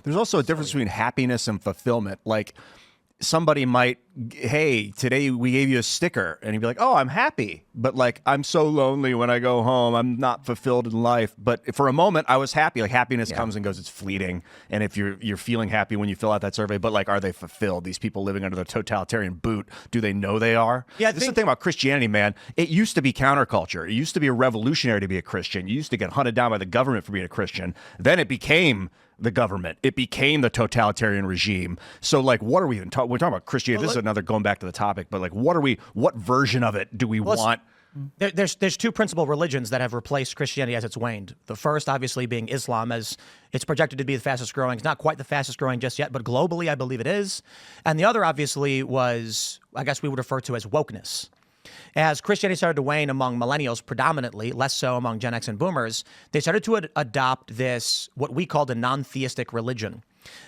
There's also a difference between happiness and fulfillment. Like, somebody might, hey, today we gave you a sticker, and you'd be like, oh, I'm happy. But like, I'm so lonely when I go home. I'm not fulfilled in life. But for a moment, I was happy. Like, happiness comes and goes. It's fleeting. And if you're feeling happy when you fill out that survey, but like, are they fulfilled? These people living under the totalitarian boot, do they know they are? Yeah, this is the thing about Christianity, man. It used to be counterculture. It used to be a revolutionary to be a Christian. You used to get hunted down by the government for being a Christian. Then it became the government. It became the totalitarian regime. So like, what are we even talking? We're talking about Christianity. This is another going back to the topic, but like, what version of it do we want? There's two principal religions that have replaced Christianity as it's waned. The first, obviously, being Islam, as it's projected to be the fastest growing. It's not quite the fastest growing just yet, but globally, I believe it is. And the other, obviously, was, I guess we would refer to as wokeness. As Christianity started to wane among millennials predominantly, less so among Gen X and boomers, they started to adopt this, what we called a non-theistic religion.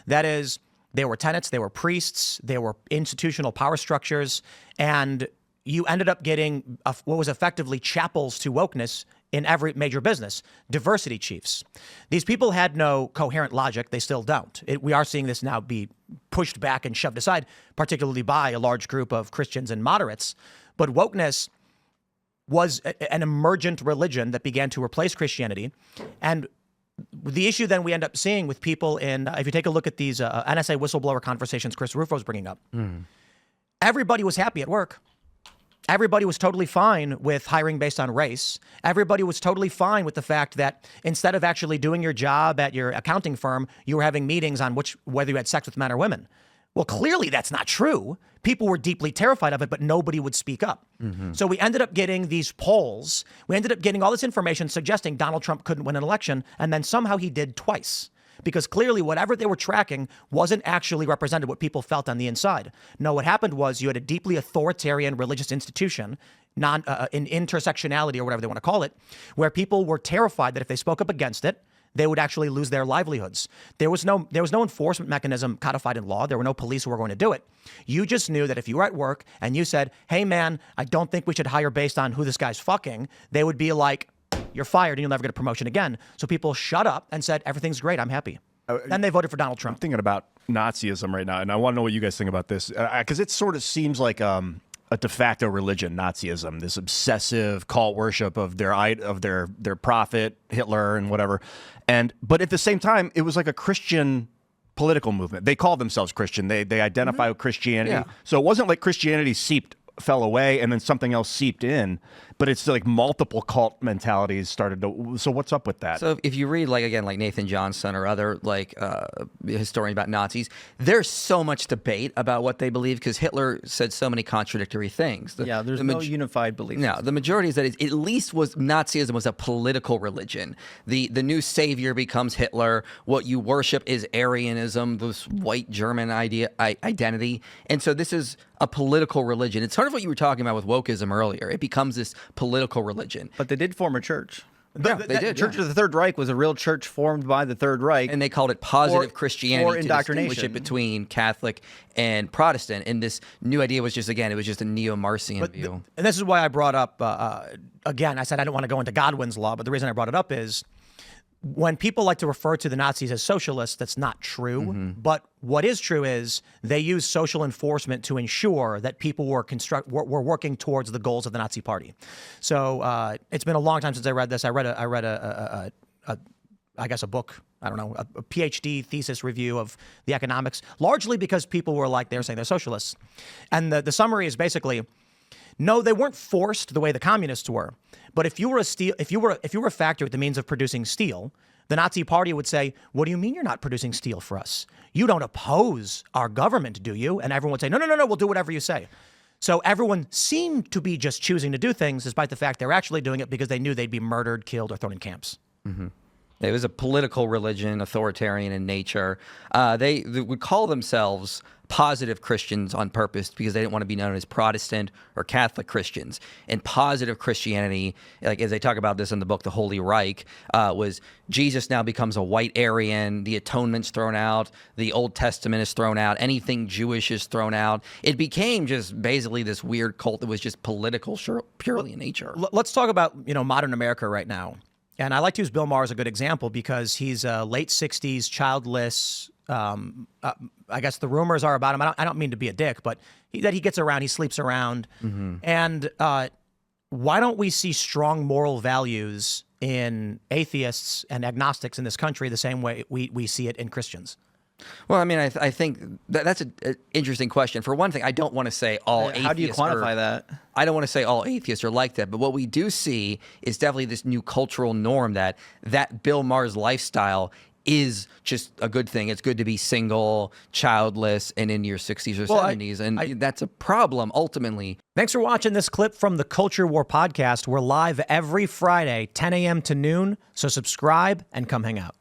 That is, they were tenets, they were priests, they were institutional power structures, and you ended up getting what was effectively chapels to wokeness in every major business, diversity chiefs. These people had no coherent logic. They still don't. We are seeing this now be pushed back and shoved aside, particularly by a large group of Christians and moderates. But wokeness was an emergent religion that began to replace Christianity. And the issue then we end up seeing with people in, if you take a look at these NSA whistleblower conversations Chris Rufo's bringing up, everybody was happy at work. Everybody was totally fine with hiring based on race. Everybody was totally fine with the fact that instead of actually doing your job at your accounting firm, you were having meetings on whether you had sex with men or women. Well, clearly that's not true. People were deeply terrified of it, but nobody would speak up. So we ended up getting these polls. We ended up getting all this information suggesting Donald Trump couldn't win an election, and then somehow he did twice. Because clearly whatever they were tracking wasn't actually represented what people felt on the inside. No, what happened was you had a deeply authoritarian religious institution, in intersectionality or whatever they want to call it, where people were terrified that if they spoke up against it, they would actually lose their livelihoods. There was no enforcement mechanism codified in law. There were no police who were going to do it. You just knew that if you were at work and you said, hey, man, I don't think we should hire based on who this guy's fucking, they would be like, you're fired and you'll never get a promotion again. So people shut up and said, everything's great. I'm happy. Then they voted for Donald Trump. I'm thinking about Nazism right now, and I want to know what you guys think about this, because it sort of seems like a de facto religion, Nazism, this obsessive cult worship of their prophet, Hitler, and whatever. But at the same time, it was like a Christian political movement. They called themselves Christian. They identify with Christianity. Yeah. So it wasn't like Christianity fell away and then something else seeped in, but it's like multiple cult mentalities started to. So what's up with that? So if you read like Nathan Johnson or other historians about Nazis, there's so much debate about what they believe because Hitler said so many contradictory things. There's no unified belief. No, the majority is that it at least Nazism was a political religion. The new savior becomes Hitler. What you worship is Aryanism, this white German identity, and so this is a political religion. It's sort of what you were talking about with wokeism earlier. It becomes this political religion. But they did form a church. Yeah, they did. Church of the Third Reich was a real church formed by the Third Reich. And they called it positive Christianity to distinguish it between Catholic and Protestant. And this new idea was just a neo-Marcion view. And this is why I brought up, again, I said I didn't want to go into Godwin's law, but the reason I brought it up is when people like to refer to the Nazis as socialists, that's not true. But what is true is they use social enforcement to ensure that people were working towards the goals of the Nazi Party. So it's been a long time since I read this. I read a book, I don't know, a PhD thesis review of the economics, largely because people were like, they were saying they're socialists. And the summary is basically, no, they weren't forced the way the communists were. But if you were a factory with the means of producing steel, the Nazi Party would say, what do you mean you're not producing steel for us? You don't oppose our government, do you? And everyone would say, no, we'll do whatever you say. So everyone seemed to be just choosing to do things despite the fact they were actually doing it because they knew they'd be murdered, killed, or thrown in camps. It was a political religion, authoritarian in nature. They would call themselves positive Christians on purpose because they didn't want to be known as Protestant or Catholic Christians. And positive Christianity, like as they talk about this in the book, The Holy Reich, was Jesus now becomes a white Aryan, the atonement's thrown out, the Old Testament is thrown out, anything Jewish is thrown out. It became just basically this weird cult that was just political, purely in nature. Let's talk about modern America right now. And I like to use Bill Maher as a good example because he's a late 60s, childless, I guess the rumors are about him. I don't mean to be a dick, but that he gets around, he sleeps around. And why don't we see strong moral values in atheists and agnostics in this country the same way we see it in Christians? Well, I mean, I think that's an interesting question. For one thing, I don't want to say all atheists. How do you quantify that? I don't want to say all atheists are like that, but what we do see is definitely this new cultural norm that Bill Maher's lifestyle is just a good thing. It's good to be single, childless, and in your 60s or 70s, and that's a problem ultimately. Thanks for watching this clip from the Culture War podcast. We're live every Friday, 10 a.m. to noon, so subscribe and come hang out.